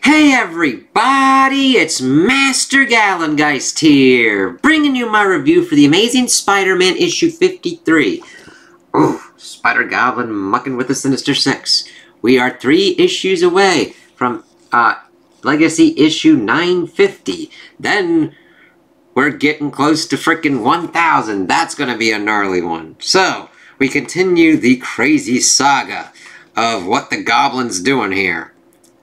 Hey everybody, it's Master Gallengeist here, bringing you my review for The Amazing Spider-Man issue 53. Ooh, Spider-Goblin mucking with the Sinister Six. We are 3 issues away from Legacy issue 950. Then we're getting close to frickin' 1,000. That's gonna be a gnarly one. So, we continue the crazy saga of what the Goblin's doing here.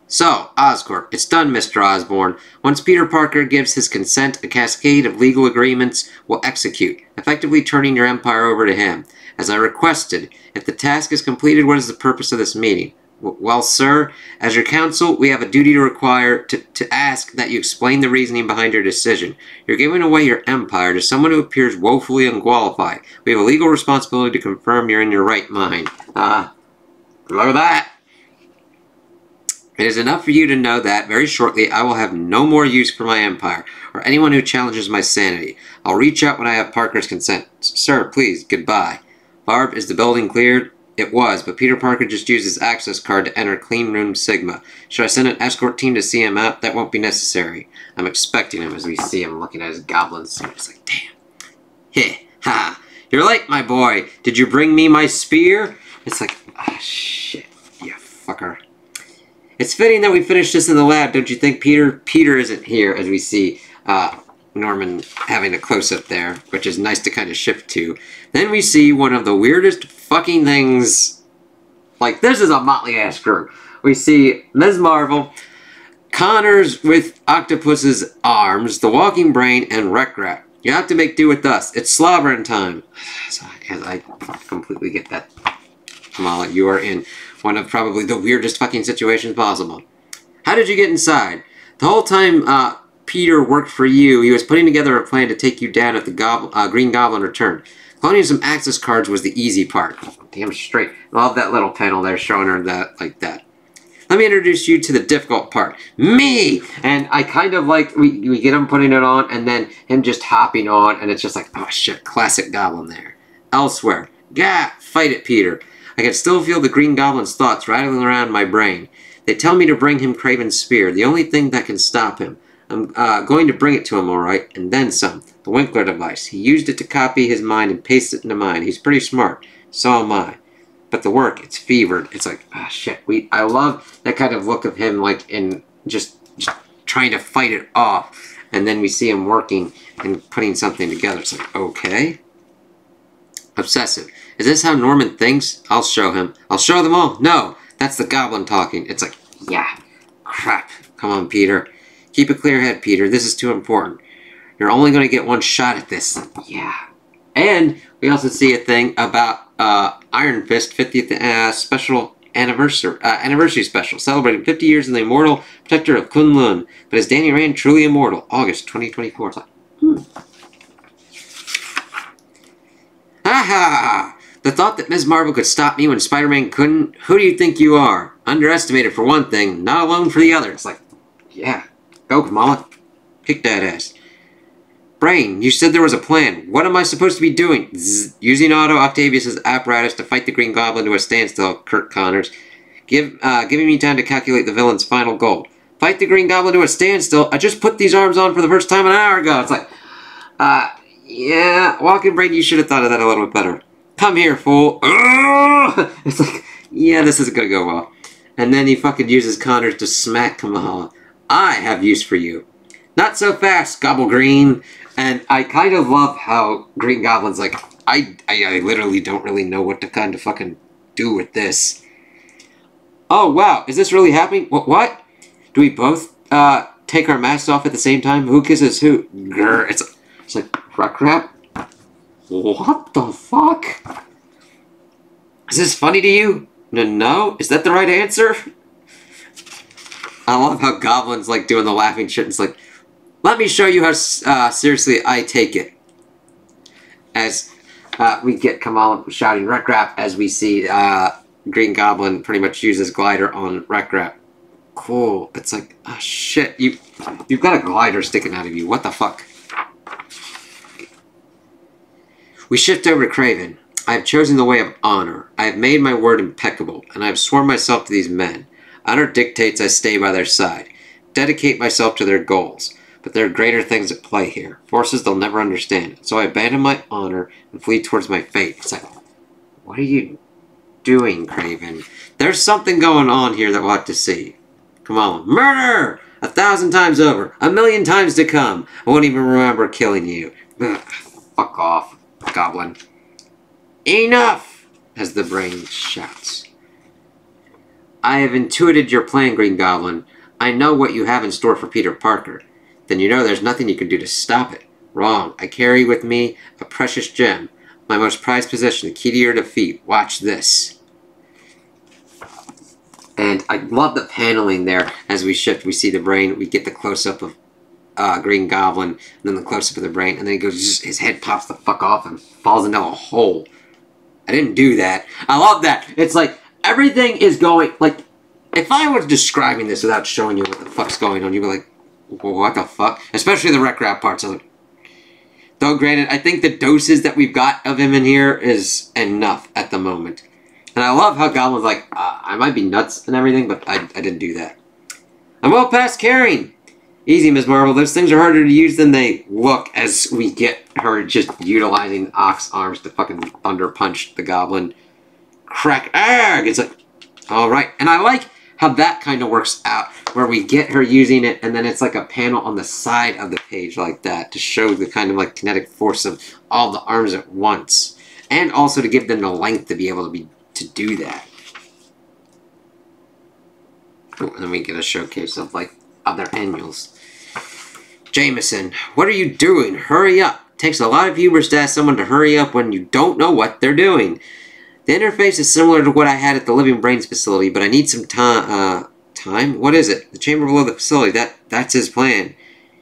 So, Oscorp, it's done, Mr. Osborn. Once Peter Parker gives his consent, a cascade of legal agreements will execute, effectively turning your empire over to him. As I requested, if the task is completed, what is the purpose of this meeting? Well, sir, as your counsel, we have a duty to ask that you explain the reasoning behind your decision. You're giving away your empire to someone who appears woefully unqualified. We have a legal responsibility to confirm you're in your right mind. Look at that. It is enough for you to know that, very shortly, I will have no more use for my empire, or anyone who challenges my sanity. I'll reach out when I have Parker's consent. Sir, please, goodbye. Barb, is the building cleared? It was, but Peter Parker just used his access card to enter Clean Room Sigma. Should I send an escort team to see him out? That won't be necessary. I'm expecting him as we see him looking at his goblin suit. It's like, damn. Heh, ha. You're late, my boy. Did you bring me my spear? It's like, ah, shit, you fucker. It's fitting that we finish this in the lab, don't you think, Peter? Peter isn't here, as we see Norman having a close-up there, which is nice to kind of shift to. Then we see one of the weirdest fucking things. Like, this is a motley-ass group. We see Ms. Marvel, Connors with Octopus's arms, the Walking Brain, and Wreck-Rat. You have to make do with us. It's slobbering time. So, as I completely get that. Kamala, you are in one of probably the weirdest fucking situations possible. How did you get inside? The whole time Peter worked for you, he was putting together a plan to take you down if the Green Goblin returned. Cloning some access cards was the easy part. Damn straight. I love that little panel there showing her that like that. Let me introduce you to the difficult part. Me! And I kind of like, we get him putting it on, and then him just hopping on, and it's just like, oh shit, classic Goblin there. Elsewhere. Gah! Fight it, Peter. I can still feel the Green Goblin's thoughts rattling around my brain. They tell me to bring him Kraven's spear, the only thing that can stop him. I'm going to bring it to him, alright, and then some. The Winkler device. He used it to copy his mind and paste it into mine. He's pretty smart. So am I. But the work, it's fevered. It's like, ah, shit. I love that kind of look of him, like, in just trying to fight it off. And then we see him working and putting something together. It's like, okay. Obsessive. Is this how Norman thinks? I'll show him. I'll show them all. No, that's the Goblin talking. It's like, yeah, crap. Come on, Peter. Keep a clear head, Peter. This is too important. You're only going to get one shot at this. Yeah. And we also see a thing about Iron Fist 50th special anniversary special, celebrating 50 years in the immortal protector of Kunlun. But is Danny Rand truly immortal? August 2024. It's like, Aha! The thought that Ms. Marvel could stop me when Spider-Man couldn't? Who do you think you are? Underestimated for one thing, not alone for the other. It's like, yeah. Go, Kamala. Kick that ass. Brain, you said there was a plan. What am I supposed to be doing? Zzz. Using Otto Octavius' apparatus to fight the Green Goblin to a standstill, Kurt Connors. Giving me time to calculate the villain's final goal. Fight the Green Goblin to a standstill? I just put these arms on for the first time an hour ago. It's like, yeah, Walking Brain, you should have thought of that a little bit better. Come here, fool. It's like, yeah, this isn't going to go well. And then he fucking uses Connors to smack Kamala. I have use for you. Not so fast, Gobble Green. And I kind of love how Green Goblin's like, I literally don't really know what to kind of fucking do with this. Oh, wow. Is this really happening? What? Do we both take our masks off at the same time? Who kisses who? Grr. It's like, crap. What the fuck? Is this funny to you? No? Is that the right answer? I love how Goblin's like doing the laughing shit. It's like, let me show you how seriously I take it. As we get Kamala shouting Wreck-Rat as we see Green Goblin pretty much use his glider on Wreck-Rat. Cool. It's like, oh shit, you've got a glider sticking out of you. What the fuck? We shift over to Kraven. I have chosen the way of honor. I have made my word impeccable, and I have sworn myself to these men. Honor dictates I stay by their side. dedicate myself to their goals. But there are greater things at play here. Forces they'll never understand. So I abandon my honor and flee towards my fate. It's like, what are you doing, Craven? There's something going on here that we'll have to see. Come on. Murder! 1,000 times over. 1,000,000 times to come. I won't even remember killing you. Ugh, fuck off, Goblin. Enough! As the brain shouts. I have intuited your plan, Green Goblin. I know what you have in store for Peter Parker. Then you know there's nothing you can do to stop it. Wrong. I carry with me a precious gem. My most prized possession, the key to your defeat. Watch this. And I love the paneling there. As we shift, we see the brain. We get the close-up of Green Goblin, and then the close-up of the brain, and then he goes, his head pops the fuck off and falls into a hole. I didn't do that. I love that. It's like, everything is going, like, if I was describing this without showing you what the fuck's going on, you'd be like, what the fuck? Especially the rec rap parts. I was like, though granted, I think the doses that we've got of him in here is enough at the moment. And I love how Goblin's like, I might be nuts and everything, but I didn't do that. I'm well past caring. Easy, Ms. Marvel. Those things are harder to use than they look, as we get her just utilizing Ox arms to fucking thunder punch the Goblin. Crack. Arg! It's like, alright. And I like how that kind of works out, where we get her using it, and then it's like a panel on the side of the page like that to show the kind of like kinetic force of all the arms at once. And also to give them the length to be able to do that. Oh, and then we get a showcase of like other annuals. Jameson, what are you doing? Hurry up. Takes a lot of hubris to ask someone to hurry up when you don't know what they're doing. The interface is similar to what I had at the Living Brains facility, but I need some time? What is it? The chamber below the facility. That's his plan.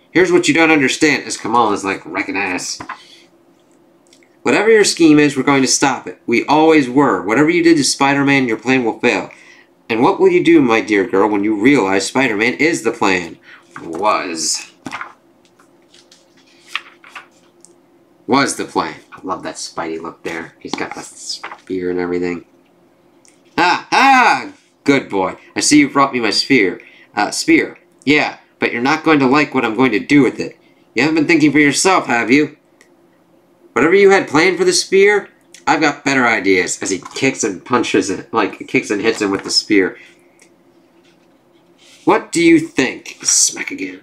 Here's what you don't understand. As Kamal is like wrecking ass. Whatever your scheme is, we're going to stop it. We always were. Whatever you did to Spider-Man, your plan will fail. And what will you do, my dear girl, when you realize Spider-Man is the plan? Was the plan. I love that Spidey look there. He's got the spear and everything. Ah! Good boy. I see you brought me my spear. Spear. Yeah, but you're not going to like what I'm going to do with it. You haven't been thinking for yourself, have you? Whatever you had planned for the spear, I've got better ideas. As he kicks and punches it, like kicks and hits him with the spear. What do you think? Smack again.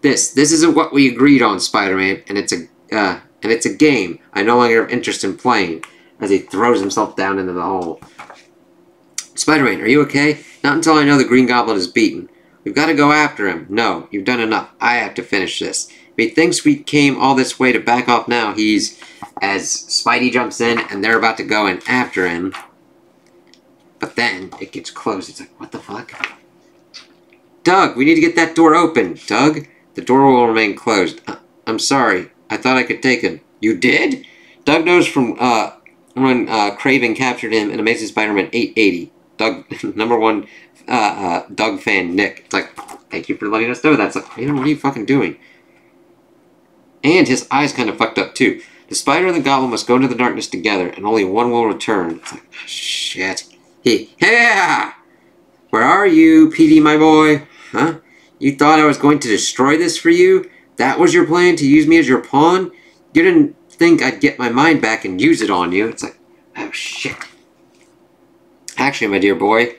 This isn't what we agreed on, Spider-Man, and it's a game I no longer have interest in playing. As he throws himself down into the hole. Spider-Man, are you okay? Not until I know the Green Goblin is beaten. We've got to go after him. No, you've done enough. I have to finish this. If he thinks we came all this way to back off now, as Spidey jumps in and they're about to go in after him. But then it gets closed. It's like, what the fuck? Doug, we need to get that door open. Doug, the door will remain closed. I'm sorry. I thought I could take him. You did? Doug knows from when Craven captured him in Amazing Spider-Man 880. Doug, #1 Doug fan Nick. It's like, thank you for letting us know that. It's like, what are you fucking doing? And his eyes kind of fucked up too. The Spider and the Goblin must go into the darkness together, and only one will return. It's like, shit. Yeah! Where are you, PD, my boy? Huh? You thought I was going to destroy this for you? That was your plan, to use me as your pawn? You didn't think I'd get my mind back and use it on you. It's like, oh shit. Actually, my dear boy,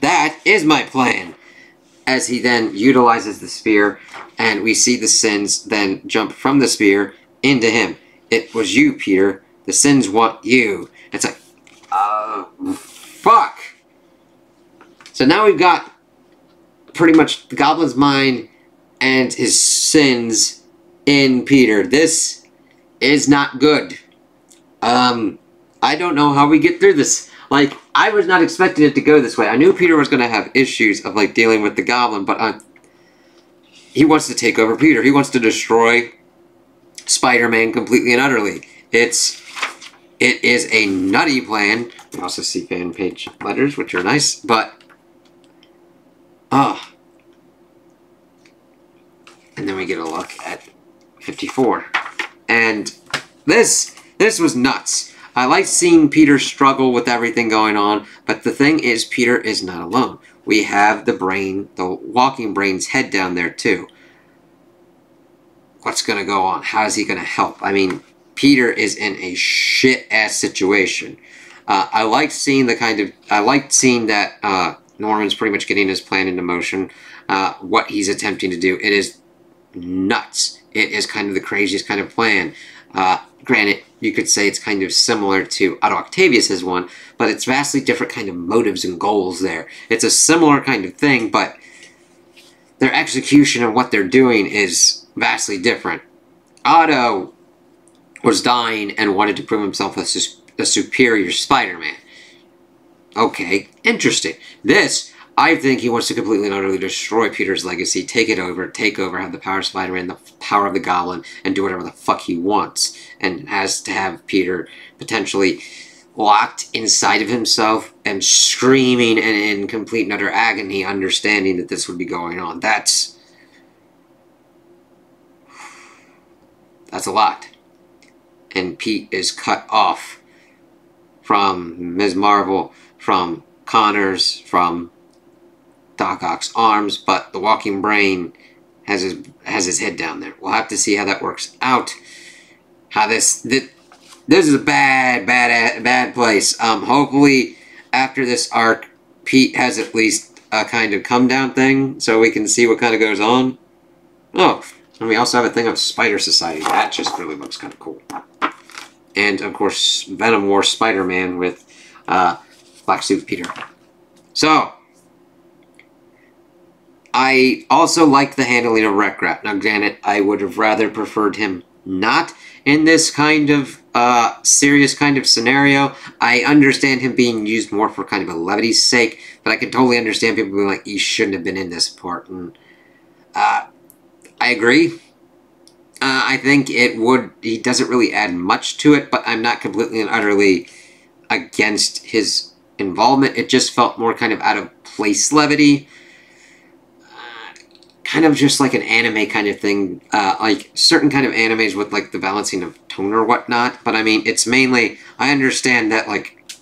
that is my plan. As he then utilizes the spear, and we see the Sins then jump from the spear into him. It was you, Peter. The Sins want you. It's like, fuck. So now we've got pretty much the Goblin's mind and his sins in Peter. This is not good. I don't know how we get through this. Like, I was not expecting it to go this way. I knew Peter was going to have issues of, like, dealing with the Goblin, but he wants to take over Peter. He wants to destroy Spider-Man completely and utterly. It is a nutty plan. You also see fan page letters, which are nice, but and then we get a look at 54. And this was nuts. I like seeing Peter struggle with everything going on, but the thing is, Peter is not alone. we have the walking brain's head down there too. What's going to go on? How is he going to help? I mean, Peter is in a shit-ass situation. I liked seeing that Norman's pretty much getting his plan into motion. What he's attempting to do. It is nuts. It is kind of the craziest kind of plan. Granted, you could say it's kind of similar to Otto Octavius's one, but it's vastly different kind of motives and goals there. It's a similar kind of thing, but their execution of what they're doing is vastly different. Otto was dying and wanted to prove himself as a superior Spider-Man. Okay, interesting. This, I think he wants to completely and utterly destroy Peter's legacy, take over, have the power of Spider-Man, the power of the Goblin, and do whatever the fuck he wants. And has to have Peter potentially locked inside of himself and screaming and in complete and utter agony, understanding that this would be going on. That's a lot. And Pete is cut off from Ms. Marvel, from Connors, from Doc Ock's arms, but the walking brain has his head down there. We'll have to see how that works out. How this is a bad place. Hopefully after this arc, Pete has at least a kind of come down thing, so we can see what kind of goes on. Oh, and we also have a thing of Spider Society. That just really looks kind of cool. And of course, Venom War Spider-Man with Black Suit Peter. So, I also like the handling of Wreck Rap. Now, granted, I would have rather preferred him not in this kind of serious kind of scenario. I understand him being used more for kind of a levity's sake, but I can totally understand people being like, he shouldn't have been in this part. And I agree. I think he doesn't really add much to it, but I'm not completely and utterly against his involvement. It just felt more kind of out of place levity. Kind of just like an anime kind of thing, like certain kind of animes with like the balancing of tone or whatnot, but I mean, it's mainly, I understand that like,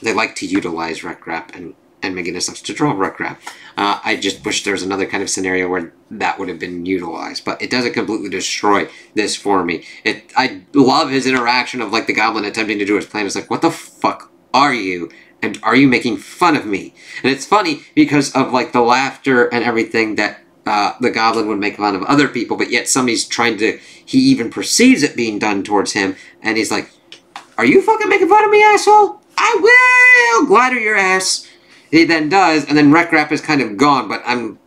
they like to utilize Wreck Rap and Megan such to draw Wreck Rap. I just wish there was another kind of scenario where that would have been utilized, but it doesn't completely destroy this for me. I love his interaction of like the Goblin attempting to do his plan. It's like, what the fuck are you? And are you making fun of me? And it's funny because of like the laughter and everything that the Goblin would make fun of other people, but yet somebody's trying to, he even perceives it being done towards him, and he's like, are you fucking making fun of me, asshole? I will glider your ass. He then does, and then Wreck Rap is kind of gone, but I'm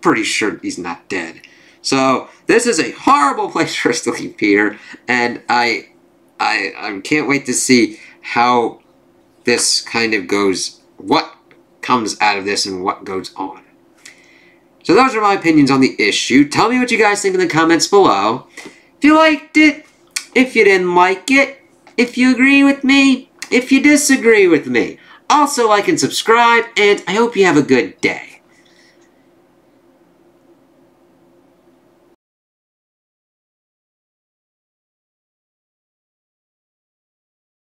pretty sure he's not dead. So, this is a horrible place for us to leave Peter, and I can't wait to see how this kind of goes, what comes out of this and what goes on. So those are my opinions on the issue. Tell me what you guys think in the comments below. If you liked it, if you didn't like it, if you agree with me, if you disagree with me. Also like and subscribe, and I hope you have a good day.